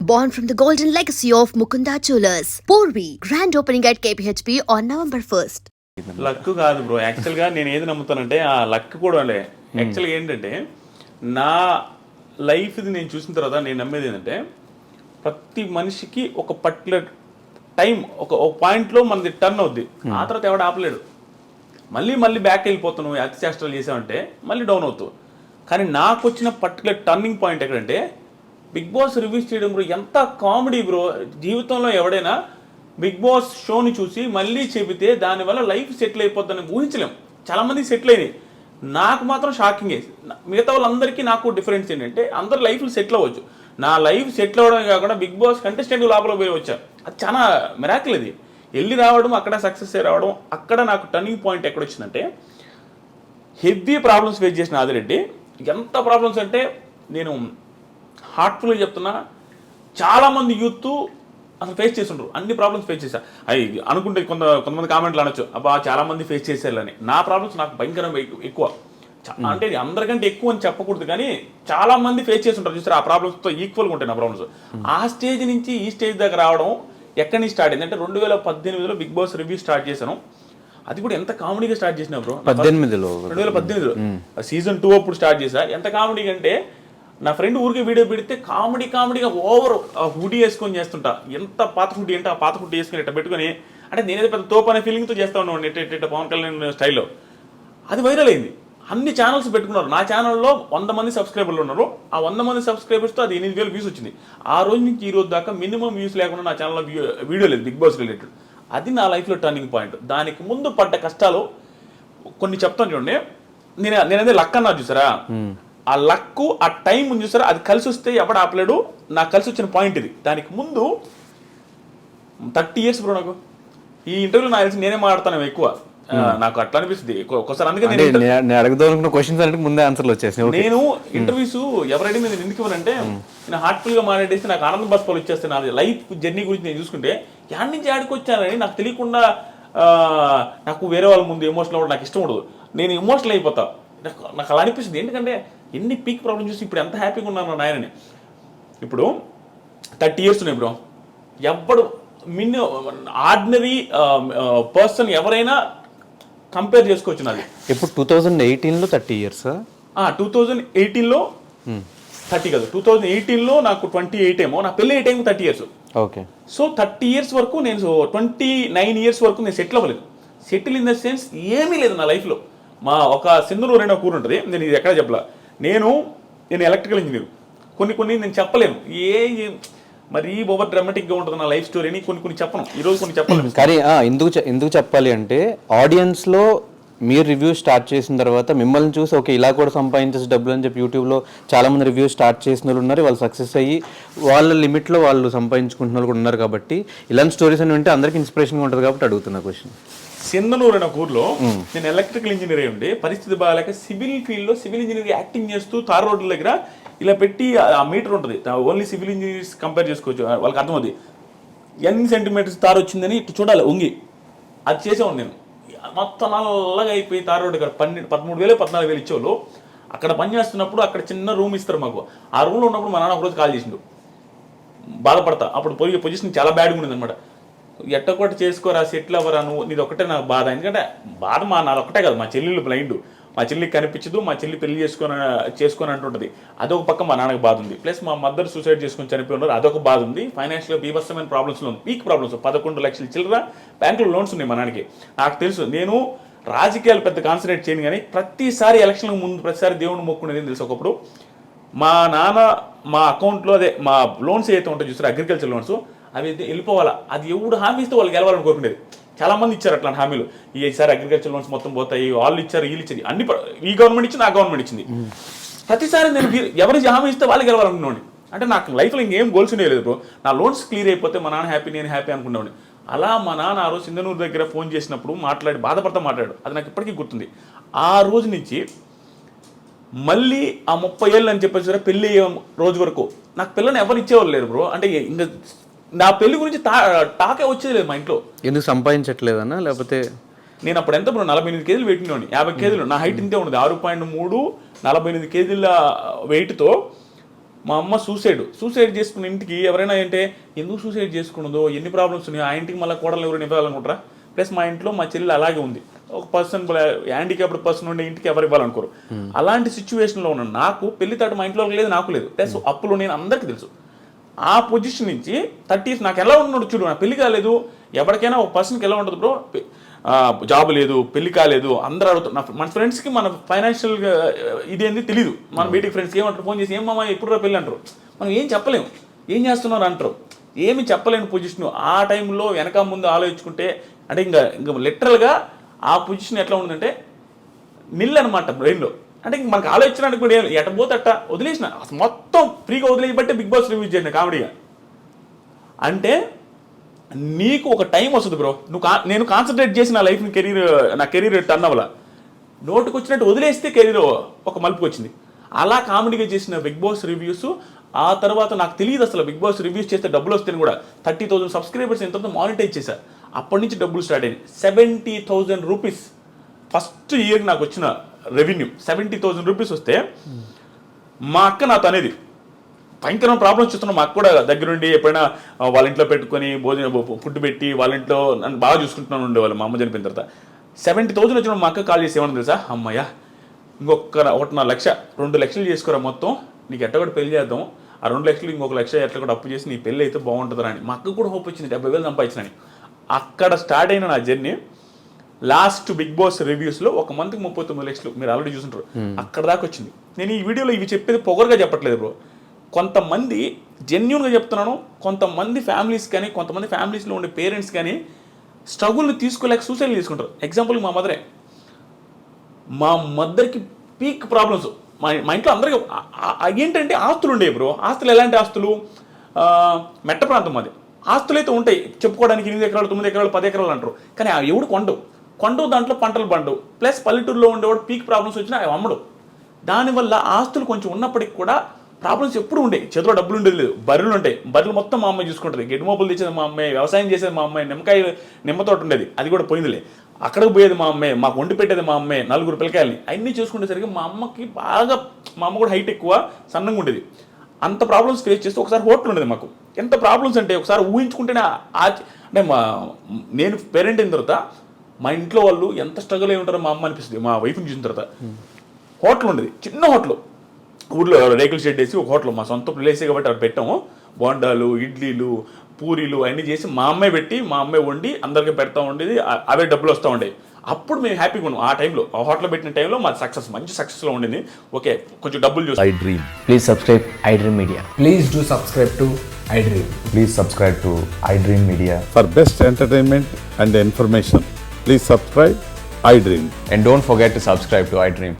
born from the golden legacy of Mukunda Jewelers. Porvi, grand opening at KPHP on November 1st. Luck కాదు bro, యాక్చువల్గా నేను ఏది నమ్ముతానంటే ఆ luck కూడా లే. యాక్చువల్గా ఏంటంటే నా లైఫ్ది నేను చూసిన తర్వాత నేను నమ్మేది ఏంటంటే ప్రతి మనిషికి ఒక పర్టికులర్ టైం ఒక పాయింట్లో మనది టర్న్ అవుద్ది. ఆ తర్వాత ఎవడు ఆపలేడు. మళ్ళీ బ్యాక్ వెళ్ళిపోతావు, అతి చేష్టలు చేసావంటే మళ్ళీ డౌన్ అవుతావు. కానీ నాకు వచ్చిన పర్టికులర్ టర్నింగ్ పాయింట్ ఎక్కడంటే బిగ్ బాస్ రివ్యూస్ చేయడం బ్రో. ఎంత కామెడీ బ్రో. జీవితంలో ఎవడైనా బిగ్ బాస్ షోని చూసి మళ్ళీ చెబితే దానివల్ల లైఫ్ సెటిల్ అయిపోద్దని ఊహించలేం. చాలామంది సెటిల్ అయినాయి, నాకు మాత్రం షాకింగ్. మిగతా వాళ్ళందరికీ నాకు డిఫరెన్స్ ఏంటంటే అందరు లైఫ్లు సెటిల్ అవ్వచ్చు. నా లైఫ్ సెటిల్ అవ్వడమే కాకుండా బిగ్ బాస్ కంటెస్టెంట్ లోపల పోయి వచ్చా. అది చాలా మిరాకిల్. ఇది వెళ్ళి రావడం, అక్కడ సక్సెస్ అయ్యి రావడం. అక్కడ నాకు టర్నింగ్ పాయింట్ ఎక్కడొచ్చిందంటే హెవీ ప్రాబ్లమ్స్ ఫేస్ చేసిన ఆదిరెడ్డి. ఎంత ప్రాబ్లమ్స్ అంటే నేను హార్ట్ఫుల్గా చెప్తున్నా, చాలామంది యూత్ అసలు ఫేస్ చేస్తుండ్రు. అన్ని ప్రాబ్లమ్స్ ఫేస్ చేశా. అవి అనుకుంటే కొంతమంది కామెంట్లు అనొచ్చు, అబ్బా చాలామంది ఫేస్ చేశారని. నా ప్రాబ్లమ్స్ నాకు భయంకరంగా ఎక్కువ. అంటే అందరికంటే ఎక్కువ అని చెప్పకూడదు, కానీ చాలామంది ఫేస్ చేస్తుంటారు చూసారు. ఆ ప్రాబ్లమ్స్తో ఈక్వల్గా ఉంటాయి నా ప్రాబ్లమ్స్. ఆ స్టేజ్ నుంచి ఈ స్టేజ్ దగ్గర రావడం ఎక్కడి నుంచి స్టార్ట్ అయింది అంటే 2018లో బిగ్ బాస్ రివ్యూ స్టార్ట్ చేశాను. అది కూడా ఎంత కామెడీగా స్టార్ట్ చేసినా బ్రో. 2018లో సీజన్ 2 అప్పుడు స్టార్ట్ చేశా. ఎంత కామెడీగా అంటే నా ఫ్రెండ్ ఊరికి వీడియో పెడితే కామెడీగా ఓవర్ హుడీ వేసుకొని చేస్తుంటా. ఎంత పాత హుడీ అంటే ఆ పాత హుడీ వేసుకొని ఇట్లా పెట్టుకొని, అంటే నేనేదో పెద్ద తోపు అనే ఫీలింగ్తో చేస్తా ఉన్నాను ఎట్ట పవన్ కళ్యాణ్ స్టైల్లో. అది వైరల్ అయింది. అన్ని ఛానల్స్ పెట్టుకున్నారు. నా ఛానల్లో 100 మంది సబ్స్క్రైబర్లు ఉన్నారు. ఆ 100 మంది సబ్స్క్రైబర్స్తో అది 8,000 వ్యూస్ వచ్చింది. ఆ రోజు నుంచి ఈ రోజు దాకా మినిమం వ్యూస్ లేకుండా నా ఛానల్లో వీడియో లేదు బిగ్ బాస్ రిలేటెడ్. అది నా లైఫ్లో టర్నింగ్ పాయింట్. దానికి ముందు పడ్డ కష్టాలు కొన్ని చెప్తాను చూడండి. నేనదే లక్ అన్నా చూసారా, ఆ లక్ ఆ టైం ఉంది చూసారా, అది కలిసి వస్తే ఎవడు ఆపలేడు. నాకు కలిసి వచ్చిన పాయింట్ ఇది. దానికి ముందు 30 ఇయర్స్ బ్రో. నాకు ఈ ఇంటర్వ్యూలో నాకు తెలిసి నేనే మాట్లాడతాను ఎక్కువ. నాకు అట్లా అనిపిస్తుంది ఒక్కోసారి. అందుకే నేను ఇంటర్వ్యూస్ ఎవరైనా నేను ఎందుకు ఇవ్వనంటే, నేను హార్ట్ఫుల్ గా మాట్లాడేసి నాకు ఆనంద బాష్పాలు వచ్చేస్తాను. నా లైఫ్ జర్నీ గురించి నేను చూసుకుంటే యాడ్ నుంచి యాడికి వచ్చానని నాకు తెలియకుండా నాకు వేరే వాళ్ళ ముందు ఎమోషనల్ అవ్వడం నాకు ఇష్టం ఉండదు. నేను ఎమోషనల్ అయిపోతా. నాకు అలా అనిపిస్తుంది. ఎందుకంటే ఎన్ని పీక్ ప్రాబ్లమ్ చూసి ఇప్పుడు ఎంత హ్యాపీగా ఉన్నాను నాయనని. ఇప్పుడు 30 ఇయర్స్ ఉన్నాయి బ్రో. ఎప్పుడు ఆర్డినరీ పర్సన్ ఎవరైనా కంపేర్ చేసుకోవచ్చు నాది. ఇప్పుడు 2018లో 30 ఇయర్స్, 2018లో 30 కాదు, 2018లో నాకు 28 ఏమో. నా పెళ్ళి 8 ఏమో 30 ఇయర్స్. ఓకే. సో 30 ఇయర్స్ వరకు నేను 29 ఇయర్స్ వరకు నేను సెటిల్ అవ్వలేదు. సెటిల్ ఇన్ ద సెన్స్ ఏమీ లేదు నా లైఫ్లో. మా ఒక సింధనూరు అనే కూర ఉంటుంది, నేను ఇది ఎక్కడ చెప్పలా. నేను ఎలక్ట్రికల్ ఇంజనీర్. కొన్ని నేను చెప్పలేను. మరీ ఓవర్ డ్రామాటిక్గా ఉంటుంది నా లైఫ్ స్టోరీని. కొన్ని చెప్పను, ఈరోజు కొన్ని చెప్పలేను. కానీ ఎందుకు చెప్పాలి అంటే, ఆడియన్స్లో మీరు రివ్యూ స్టార్ట్ చేసిన తర్వాత మిమ్మల్ని చూసి ఓకే ఇలా కూడా సంపాదించేసి డబ్బులు అని చెప్పి యూట్యూబ్లో చాలామంది రివ్యూ స్టార్ట్ చేసిన వాళ్ళు ఉన్నారు. వాళ్ళు సక్సెస్ అయ్యి వాళ్ళ లిమిట్లో వాళ్ళు సంపాదించుకుంటున్న వాళ్ళు కూడా ఉన్నారు. కాబట్టి ఇలాంటి స్టోరీస్ అని వింటే అందరికీ ఇన్స్పిరేషన్గా ఉంటుంది. కాబట్టి అడుగుతున్న క్వశ్చన్. సింధనూరు అనే ఊర్లో నేను ఎలక్ట్రికల్ ఇంజనీర్ అయి ఉండి పరిస్థితి బాగాలేక సివిల్ ఫీల్డ్లో సివిల్ ఇంజనీర్ యాక్టింగ్ చేస్తూ తార్ రోడ్ల దగ్గర ఇలా పెట్టి ఆ మీటర్ ఉంటుంది. ఓన్లీ సివిల్ ఇంజనీర్స్ కంపేర్ చేసుకోవచ్చు, వాళ్ళకి అర్థమవుతుంది. ఎన్ని సెంటీమీటర్స్ తారు వచ్చిందని ఇటు చూడాలి వంగి. అది చేసేవాడు నేను. మొత్తం నల్లగా అయిపోయి తార్ రోడ్డు దగ్గర 13,000 14,000 ఇచ్చేవాళ్ళు. అక్కడ పని చేస్తున్నప్పుడు అక్కడ చిన్న రూమ్ ఇస్తారు మాకు. ఆ రూమ్లో ఉన్నప్పుడు మా నాన్న ఒకరోజు కాల్ చేసిండు. బాధపడతా. అప్పుడు పోయి పొజిషన్ చాలా బ్యాడ్గా ఉండేది అనమాట. ఎట్టకొట్టి చేసుకోరా, సెటిల్ అవ్వరా, నువ్వు నీది ఒకటే నాకు బాధ. ఎందుకంటే బాధ నాది ఒకటే కాదు, మా చెల్లెళ్ళు బ్లైండ్. మా చెల్లికి కనిపించదు. మా చెల్లి పెళ్లి చేసుకొని అంటుంటుంది. అదొక పక్క మా నాన్నకి బాధ ఉంది. ప్లస్ మా మదర్ సూసైడ్ చేసుకొని చనిపోయి ఉన్నారు, అదొక బాధ ఉంది. ఫైనాన్షియల్గా బీభత్సమైన ప్రాబ్లమ్స్లో ఉంది. Peak problems. 11 లక్షల చిల్లర బ్యాంకులో లోన్స్ ఉన్నాయి మా నాన్నకి. నాకు తెలుసు. నేను రాజకీయాలు పెద్ద కాన్సన్ట్రేట్ చేయను, కానీ ప్రతిసారి ఎలక్షన్లకు ముందు ప్రతిసారి దేవుని మొక్కునేది తెలుసు. ఒకప్పుడు మా నాన్న మా అకౌంట్లో అదే మా లోన్స్ ఏదైతే ఉంటాయో చూస్తారు, అగ్రికల్చర్ లోన్స్, అవి వెళ్ళిపోవాలా. అది ఎవడు హామీ ఇస్తే వాళ్ళు గెలవాలని కోరుకునేది. చాలామంది ఇచ్చారు అట్లాంటి హామీలు. ఈసారి అగ్రికల్చర్ లోన్స్ మొత్తం పోతాయి, వాళ్ళు ఇచ్చారు, వీళ్ళు ఇచ్చింది, అన్ని ఈ గవర్నమెంట్ ఇచ్చింది, ఆ గవర్నమెంట్ ఇచ్చింది. ప్రతిసారి నేను ఎవరికి హామీ ఇస్తే వాళ్ళు గెలవాలనుకున్నాను. అంటే నాకు లైఫ్లో ఇంకేం గోల్స్ ఉండేది బ్రో. నా లోన్స్ క్లియర్ అయిపోతే మా నాన్న హ్యాపీ, నేను హ్యాపీ అనుకున్నాను. అలా మా నాన్న ఆ రోజు సింధనూరు దగ్గర ఫోన్ చేసినప్పుడు బాధపడతా. అది నాకు ఇప్పటికీ గుర్తుంది. ఆ రోజు నుంచి మళ్ళీ ఆ 30 ఏళ్ళు అని చెప్పేసి పెళ్ళి అయ్యే రోజు వరకు నాకు పిల్లని ఎవరు ఇచ్చేవాళ్ళు లేరు బ్రో. అంటే ఇంకా నా పెళ్లి గురించి టాకే వచ్చేది లేదు మా ఇంట్లో. ఎందుకు సంపాదించట్లేదన్నా, లేకపోతే నేను అప్పుడు ఎంత బ్రో 48 కేజీలు పెట్టినోని, 50 కేజీలు. నా హైట్ ఇంతే ఉండదు, 6.3, 48 కేజీల వెయిట్తో మా అమ్మ సూసైడ్ చేసుకున్న ఇంటికి ఎవరైనా అంటే ఎందుకు సూసైడ్ చేసుకున్నదో, ఎన్ని ప్రాబ్లమ్స్ ఉన్నాయో, ఆ ఇంటికి మళ్ళీ కోడలు ఎవరు ఇవ్వాలనుకుంటారా? ప్లస్ మా ఇంట్లో మా చెల్లి అలాగే ఉంది, ఒక పర్సన్ హ్యాండిక్యాప్డ్ పర్సన్ ఉండే ఇంటికి ఎవరు ఇవ్వాలనుకోరు. అలాంటి సిచ్యువేషన్లో ఉన్న నాకు పెళ్లి తాట మా ఇంట్లో లేదు, నాకు లేదు, ప్లస్ అప్పులు నేను అందరికీ తెలుసు. ఆ పొజిషన్ నుంచి 30s నాకు ఎలా ఉన్నాడు చూడు, నా పెళ్లి కాలేదు, ఎవరికైనా ఒక పర్సన్కి ఎలా ఉంటుంది బ్రో, జాబ్ లేదు, పెళ్లి కాలేదు, అందరూ అడుగుతారు. మన ఫ్రెండ్స్కి మన ఫైనాన్షియల్గా ఇదేంది తెలీదు. మన బయటికి ఫ్రెండ్స్కి ఏమంటారు, ఫోన్ చేసి ఏమమ్మా ఎప్పుడు పెళ్ళి అంటారు, మనం ఏం చెప్పలేము, ఏం చేస్తున్నారు అంటారు, ఏమి చెప్పలేని పొజిషన్. ఆ టైంలో వెనక ముందు ఆలోచించుకుంటే అంటే ఇంకా లిటరల్గా ఆ పొజిషన్ ఎట్లా ఉందంటే నిల్ అనమాట బ్రెయిన్లో. అంటే ఇంక మనకు ఆలోచించడానికి కూడా ఎట పోతే అట్ట వదిలేసిన, మొత్తం ఫ్రీగా వదిలేయబట్టే బిగ్ బాస్ రివ్యూ చేసిన కామెడీగా. అంటే నీకు ఒక టైం వస్తుంది బ్రో, నేను కాన్సన్ట్రేట్ చేసి నా లైఫ్ని నా కెరీర్ టర్న్ అవ్వాల, నోటుకు వచ్చినట్టు వదిలేస్తే కెరీర్ ఒక మలుపుకి వచ్చింది. అలా కామెడీగా చేసిన బిగ్ బాస్ రివ్యూస్. ఆ తర్వాత నాకు తెలియదు అసలు బిగ్ బాస్ రివ్యూస్ చేస్తే డబ్బులు వస్తాయని కూడా. 30,000 సబ్స్క్రైబర్స్ ఎంతో మానిటైజ్ చేశారు, అప్పటి నుంచి డబ్బులు స్టార్ట్ అయింది. 70,000 రూపీస్ ఫస్ట్ ఇయర్ నాకు వచ్చిన రెవెన్యూ. 70,000 రూపీస్ వస్తే మా అక్క నాతో అనేది భయంకరమైన ప్రాబ్లమ్స్ చూస్తున్నాం. మాకు కూడా దగ్గరుండి ఎప్పుడైనా వాళ్ళ ఇంట్లో పెట్టుకొని ఫుడ్ పెట్టి వాళ్ళ ఇంట్లో నన్ను బాగా చూసుకుంటున్నాను ఉండేవాళ్ళు. మా అమ్మ చనిపోయిన తర్వాత 70,000 వచ్చినప్పుడు మా అక్క కాల్ చేసి ఏమన్నా తెలుసా, అమ్మయ్య ఇంకొక 1.5 లక్ష 2 లక్షలు చేసుకోరా మొత్తం, నీకు ఎట్ట కూడా పెళ్లి చేద్దాం, ఆ 2 లక్షలు ఇంకొక 1 లక్ష ఎట్లా కూడా అప్పు చేసి నీ పెళ్ళి అయితే బాగుంటుందని. మా అక్క కూడా హోప్ వచ్చింది, 70,000 సంపాదించినని. అక్కడ స్టార్ట్ అయిన నా జర్నీ. లాస్ట్ బిగ్ బాస్ రివ్యూస్లో ఒక మంత్కి 39 లక్షలు మీరు ఆల్రెడీ చూసుంటారు, అక్కడ దాకా వచ్చింది. నేను ఈ వీడియోలో ఇవి చెప్పేది పొగరుగా చెప్పట్లేదు బ్రో, కొంతమంది జెన్యూన్గా చెప్తున్నాను. కొంతమంది ఫ్యామిలీస్ కానీ, కొంతమంది ఫ్యామిలీస్లో ఉండే పేరెంట్స్ కానీ స్ట్రగుల్ని తీసుకోలేక సూసైడ్ చేసుకుంటారు. ఎగ్జాంపుల్ మా మదర్కి పీక్ ప్రాబ్లమ్స్. మా ఇంట్లో అందరికీ ఏంటంటే ఆస్తులు ఉండేవి బ్రో. ఆస్తులు ఎలాంటి ఆస్తులు, మెట్ట ప్రాంతం అది. ఆస్తులు అయితే ఉంటాయి చెప్పుకోవడానికి, 8 ఎకరాలు 9 ఎకరాలు 10 ఎకరాలు అంటారు, కానీ అవి ఎవడు కొండవు దాంట్లో పంటలు పండవు. ప్లస్ పల్లెటూరులో ఉండేవాడు పీక్ ప్రాబ్లమ్స్ వచ్చినా అవి అమ్మడు. దానివల్ల ఆస్తులు కొంచెం ఉన్నప్పటికి కూడా ప్రాబ్లమ్స్ ఎప్పుడు ఉండే, చేతిలో డబ్బులు ఉండేది లేదు. బర్రెలు ఉంటాయి, బర్రెలు మొత్తం మా అమ్మాయి చూసుకుంటుంది, గెడ్డి మోపులు తెచ్చేది మా అమ్మాయి, వ్యవసాయం చేసేది మా అమ్మాయి, నిమ్మ తోట ఉండేది అది కూడా పోయిందిలే, అక్కడికి పోయేది మా అమ్మాయి, మాకు వండి పెట్టేది మా అమ్మాయి, 4 పిల్లకాయలని అన్నీ చూసుకునేసరికి మా అమ్మకి బాగా, మా అమ్మ కూడా హైట్ ఎక్కువ, సన్నంగా ఉండేది. అంత ప్రాబ్లమ్స్ ఫేస్ చేస్తే ఒకసారి హోటల్ ఉండేది మాకు. ఎంత ప్రాబ్లమ్స్ అంటే ఒకసారి ఊహించుకుంటేనే అంటే నేను పేరెంట్ అయిన తర్వాత మా ఇంట్లో వాళ్ళు ఎంత స్ట్రగుల్ అయి ఉంటారో మా అమ్మ అనిపిస్తుంది. మా వైఫ్ని చూసిన తర్వాత హోటల్ ఉండేది, చిన్న హోటల్, ఊర్లో రేకుల షెడ్ వేసి ఒక హోటల్, మా సొంత ప్లేసే కాబట్టి అక్కడ పెట్టాము. బోండాలు, ఇడ్లీలు, పూరీలు అన్నీ చేసి మా అమ్మాయి పెట్టి, మా అమ్మాయి వండి అందరికీ పెడతా ఉండేది. అవే డబ్బులు వస్తూ ఉండేవి. అప్పుడు మేము హ్యాపీగా ఉన్నాం. ఆ టైంలో, ఆ హోటల్ పెట్టిన టైంలో మాది మంచి సక్సెస్లో ఉండింది. ఓకే, కొంచెం డబ్బులు చూసి iDream. Please subscribe iDream Media. Please do subscribe to iDream. Please subscribe to iDream Media. For best entertainment and information, please subscribe iDream. And don't forget to subscribe to iDream.